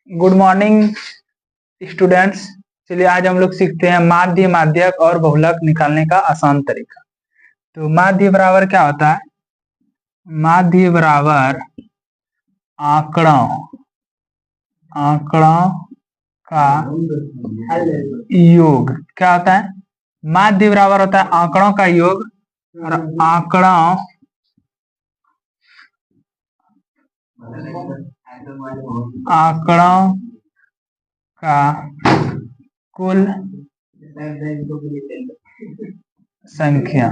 Good morning students. चलिए आज हम लोग सीखते हैं माध्य, माध्यक और बहुलक निकालने का आसान तरीका। तो माध्य बराबर क्या होता है? माध्य बराबर आंकड़ों का योग। क्या होता है? माध्य बराबर होता है आंकड़ों का योग, और आंकड़ों का कुल संख्या।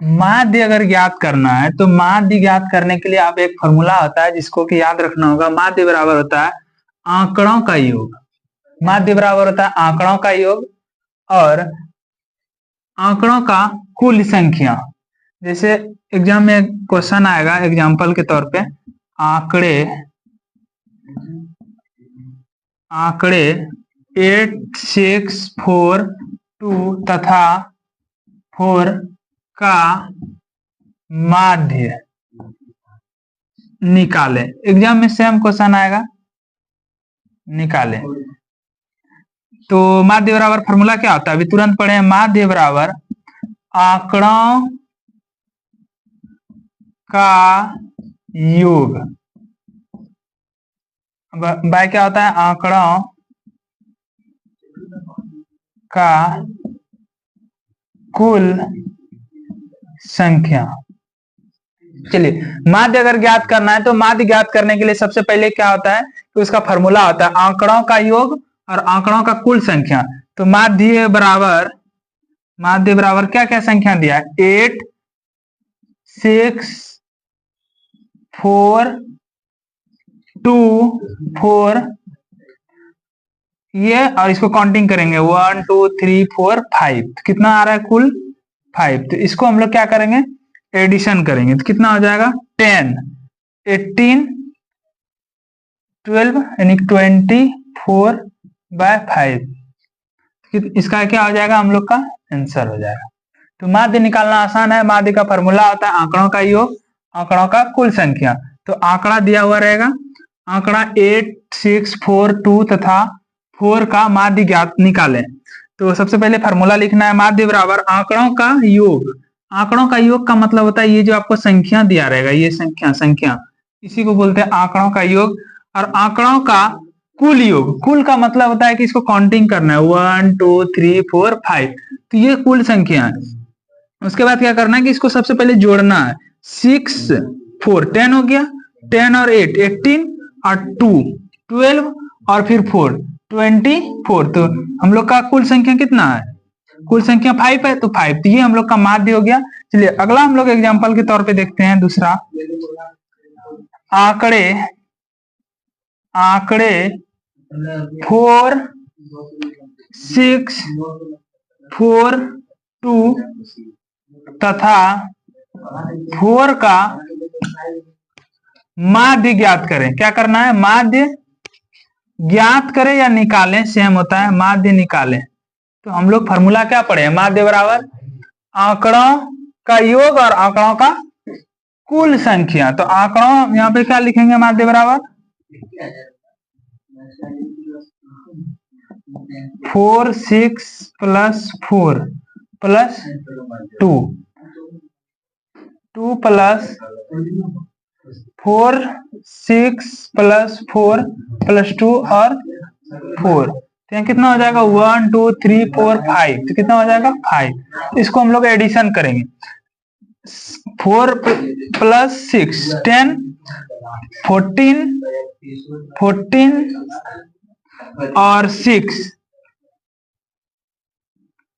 माध्य अगर ज्ञात करना है तो माध्य ज्ञात करने के लिए आप एक फॉर्मूला होता है जिसको कि याद रखना होगा। माध्य बराबर होता है आंकड़ों का योग। माध्य बराबर होता है आंकड़ों का योग और आंकड़ों का कुल संख्या। जैसे एग्जाम में क्वेश्चन आएगा एग्जाम्पल के तौर पे, आंकड़े 8, 6, 4, 2 तथा 4 का माध्य निकाले। एग्जाम में सेम क्वेश्चन आएगा, निकाले। तो माध्य बराबर फॉर्मूला क्या होता है अभी तुरंत पढ़े। माध्य बराबर आंकड़ों का योग बाय क्या होता है? आंकड़ों का कुल संख्या। चलिए, माध्य अगर ज्ञात करना है तो माध्य ज्ञात करने के लिए सबसे पहले क्या होता है कि उसका फॉर्मूला होता है आंकड़ों का योग और आंकड़ों का कुल संख्या। तो माध्य बराबर क्या क्या संख्या दिया है? 8, 6, 4, 2, 4 ये, और इसको काउंटिंग करेंगे 1, 2, 3, 4, 5। कितना आ रहा है? कुल 5। तो इसको हम लोग क्या करेंगे? एडिशन करेंगे। तो कितना हो जाएगा? 10, 18, 12 यानी 24/5। इसका क्या हो जाएगा? हम लोग का आंसर हो जाएगा। तो माध्य निकालना आसान है। माध्य का फॉर्मूला होता है आंकड़ों का योग, आंकड़ों का कुल संख्या। तो आंकड़ा दिया हुआ रहेगा, आंकड़ा 8, 6, 4, 2 तथा 4 का माध्य ज्ञात निकालें। तो सबसे पहले फॉर्मूला लिखना है माध्य बराबर आंकड़ों का योग। आंकड़ों का योग का मतलब होता है ये जो आपको संख्या दिया रहेगा, ये संख्या इसी को बोलते हैं आंकड़ों का योग। और आंकड़ों का कुल योग, कुल का मतलब होता है कि इसको काउंटिंग करना है 1, 2, 3, 4, 5। तो ये कुल संख्या है। उसके बाद क्या करना है कि इसको सबसे पहले जोड़ना है। 6, 4 10 हो गया, 10 और 8 18 और 2 12 और फिर 4 24। तो हम लोग का कुल संख्या कितना है? कुल संख्या 5 है, तो 5। तो ये हम लोग का माध्य हो गया। चलिए अगला हम लोग एग्जांपल के तौर पे देखते हैं दूसरा। आंकड़े 4, 6, 4, 2 तथा 4 का माध्य ज्ञात करें। क्या करना है? माध्य ज्ञात करें या निकालें, सेम होता है। माध्य निकालें। तो हम लोग फॉर्मूला क्या पढ़े? माध्य बराबर आंकड़ों का योग और आंकड़ों का कुल संख्या। तो आंकड़ों यहाँ पे क्या लिखेंगे? माध्य बराबर 4, 6 plus 4 plus 2 plus 4, 6 plus 4 plus 2 और 4। तो कितना हो जाएगा? 1, 2, 3, 4, 5। तो कितना हो जाएगा? 5। इसको हम लोग एडिशन करेंगे। 4 प्लस 6 10, 14 और 6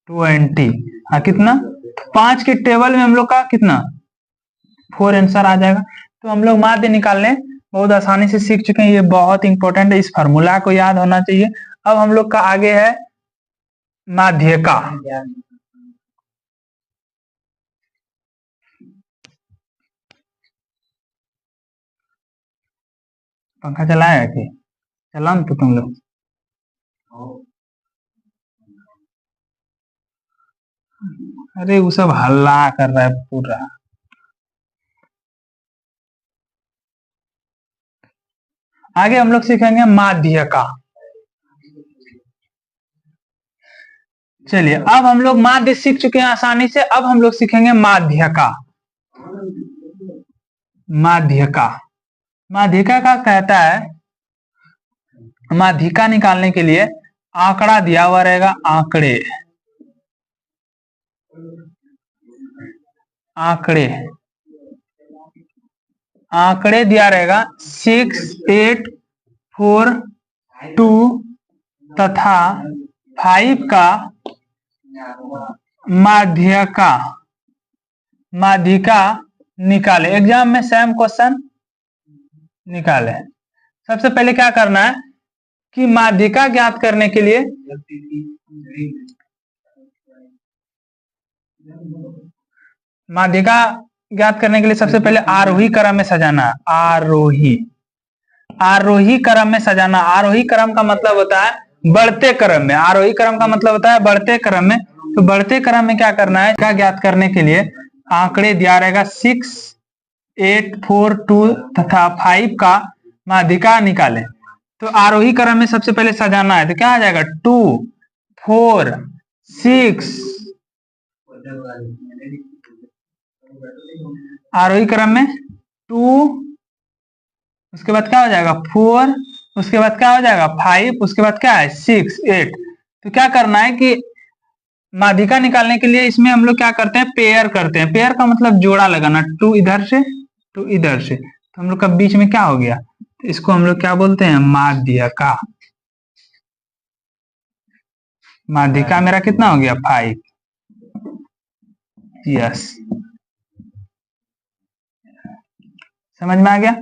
20। हाँ कितना? 5 के टेबल में हम लोग का कितना? 4 आंसर आ जाएगा। तो हम लोग माध्य निकालने बहुत आसानी से सीख चुके हैं। ये बहुत इंपॉर्टेंट है, इस फार्मूला को याद होना चाहिए। अब हम लोग का आगे है माध्य का। पंखा चलाया है कि चलाओ तो तुम लोग। अरे वो सब हल्ला कर रहा है पूरा। आगे हम लोग सीखेंगे माध्यका। चलिए अब हम लोग माध्य सीख चुके हैं आसानी से, अब हम लोग सीखेंगे माध्यका। माध्यका, माध्यका का कहता है, माध्यिका निकालने के लिए आंकड़ा दिया हुआ रहेगा, आंकड़े आंकड़े आंकड़े दिया रहेगा 6, 8, 4, 2 तथा 5 का माध्यका, माध्यिका निकाले। एग्जाम में सेम क्वेश्चन निकाले। सबसे पहले क्या करना है कि माध्यिका ज्ञात करने के लिए माध्यिका ज्ञात करने के लिए सबसे पहले आरोही क्रम में सजाना है। आरोही क्रम में सजाना। आरोही क्रम का मतलब होता है बढ़ते क्रम में। आरोही क्रम का मतलब होता है बढ़ते क्रम में। तो बढ़ते क्रम में क्या करना है, क्या ज्ञात करने के लिए आंकड़े दिया रहेगा 6, 8, 4, 2 तथा 5 का माध्यिका निकाले। तो आरोही क्रम में सबसे पहले सजाना है, तो क्या आ जाएगा 2, 4, 6। आरोही क्रम में 2, उसके बाद क्या हो जाएगा 4, उसके बाद क्या हो जाएगा 5, उसके बाद क्या है 6, 8। तो क्या करना है कि माध्यिका निकालने के लिए इसमें हम लोग क्या करते हैं, पेयर करते हैं। पेयर का मतलब जोड़ा लगाना, 2 इधर से 2 इधर से। तो हम लोग का बीच में क्या हो गया, तो इसको हम लोग क्या बोलते हैं, माध्यिका। माध्यिका मेरा कितना हो गया 5। यस, समझ में आ गया।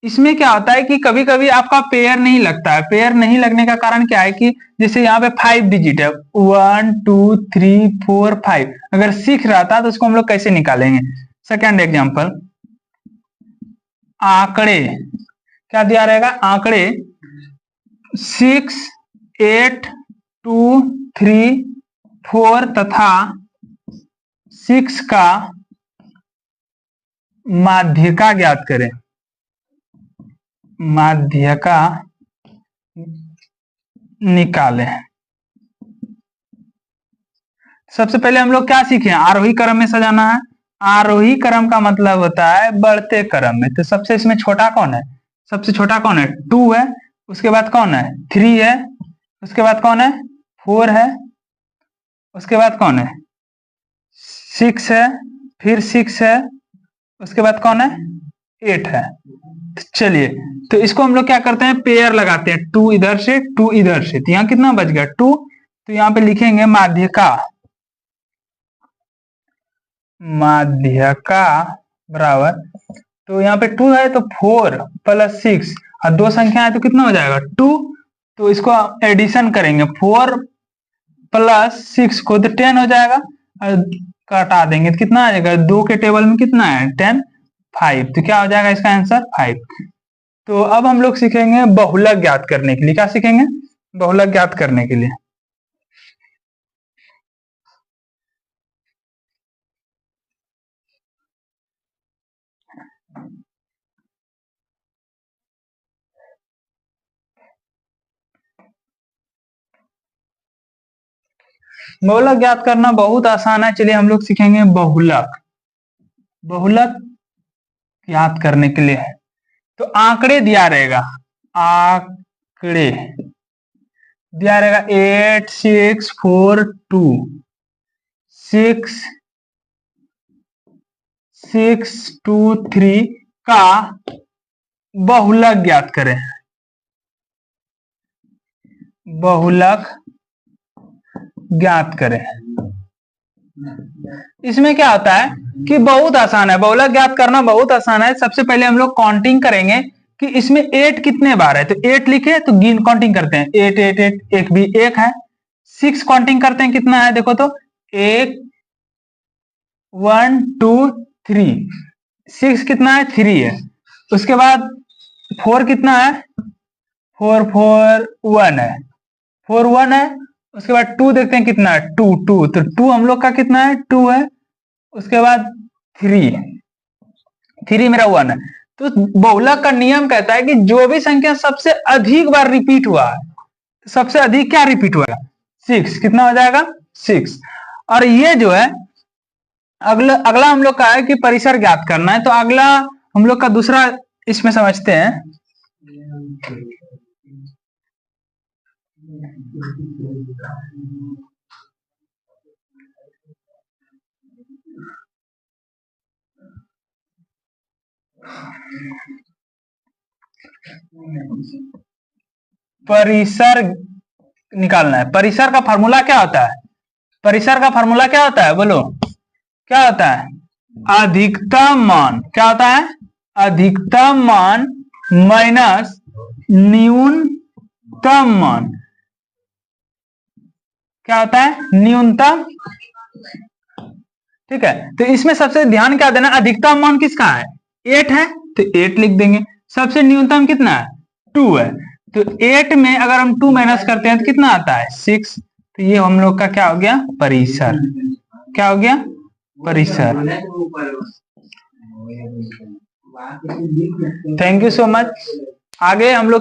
इसमें क्या होता है कि कभी कभी आपका पेयर नहीं लगता है। पेयर नहीं लगने का कारण क्या है कि जैसे यहाँ पे 5 डिजिट है, 1, 2, 3, 4, 5। अगर 6 रहता तो उसको हम लोग कैसे निकालेंगे। सेकेंड एग्जाम्पल, आंकड़े क्या दिया रहेगा, आंकड़े 6, 8, 2, 3, 4 तथा 6 का माध्यिका ज्ञात करें। माध्यिका निकाले। सबसे पहले हम लोग क्या सीखे, आरोही क्रम में सजाना है। आरोही क्रम का मतलब होता है बढ़ते क्रम में। तो सबसे इसमें छोटा कौन है, सबसे छोटा कौन है 2 है, उसके बाद कौन है 3 है, उसके बाद कौन है 4 है, उसके बाद कौन है 6 है, फिर 6 है, उसके बाद कौन है 8 है। तो चलिए, तो इसको हम लोग क्या करते हैं, पेयर लगाते हैं, 2 इधर से 2 इधर से। तो यहाँ कितना बच गया 2। तो यहाँ पे लिखेंगे माध्यिका, माध्यिका बराबर, तो यहाँ पे 2 है तो 4 + 6 और 2 संख्या है तो कितना हो जाएगा 2। तो इसको एडिशन करेंगे, 4 + 6 को तो 10 हो जाएगा, और काटा देंगे तो कितना आ जाएगा, 2 के टेबल में कितना है 10, 5। तो क्या हो जाएगा इसका आंसर 5। तो अब हम लोग सीखेंगे बहुलक ज्ञात करने के लिए। क्या सीखेंगे, बहुलक ज्ञात करने के लिए। बहुलक ज्ञात करना बहुत आसान है। चलिए हम लोग सीखेंगे बहुलक। बहुलक ज्ञात करने के लिए है, तो आंकड़े दिया रहेगा, आंकड़े दिया रहेगा 8, 6, 4, 2, 6, 6, 2, 3 का बहुलक ज्ञात करें। बहुलक ज्ञात करें। इसमें क्या होता है कि बहुत आसान है, बहुलक ज्ञात करना बहुत आसान है। सबसे पहले हम लोग काउंटिंग करेंगे कि इसमें 8 कितने बार है, तो 8 लिखे तो गिन काउंटिंग करते हैं, 8, 8, 8, एक भी 1 है। 6 काउंटिंग करते हैं, कितना है देखो तो 1, 1, 2, 3। 6 कितना है 3 है। उसके बाद 4 कितना है 4, 4, 1 है, 4, 1 है। उसके बाद 2 देखते हैं कितना है, 2 2, तो 2 हम लोग का कितना है, 2 है। उसके बाद 3 मेरा 1 है। तो बहुलक का नियम कहता है कि जो भी संख्या सबसे अधिक बार रिपीट हुआ है, सबसे अधिक क्या रिपीट हुआ, 6, कितना हो जाएगा 6। और ये जो है अगला अगला हम लोग का है कि परिसर ज्ञात करना है। तो अगला हम लोग का दूसरा इसमें समझते हैं। परिसर निकालना है। परिसर का फार्मूला क्या होता है, परिसर का फार्मूला क्या होता है, बोलो क्या होता है, अधिकतम मान। क्या होता है, अधिकतम मान माइनस न्यूनतम मान। क्या होता है, न्यूनतम। ठीक है, तो इसमें सबसे ध्यान क्या देना, अधिकतम मान किसका है, 8 है, तो 8 लिख देंगे। सबसे न्यूनतम कितना है, 2 है, तो 8 में अगर हम 2 माइनस करते हैं तो कितना आता है, 6। तो ये हम लोग का क्या हो गया, परिसर। क्या हो गया, परिसर। Thank you so much. आगे हम लोग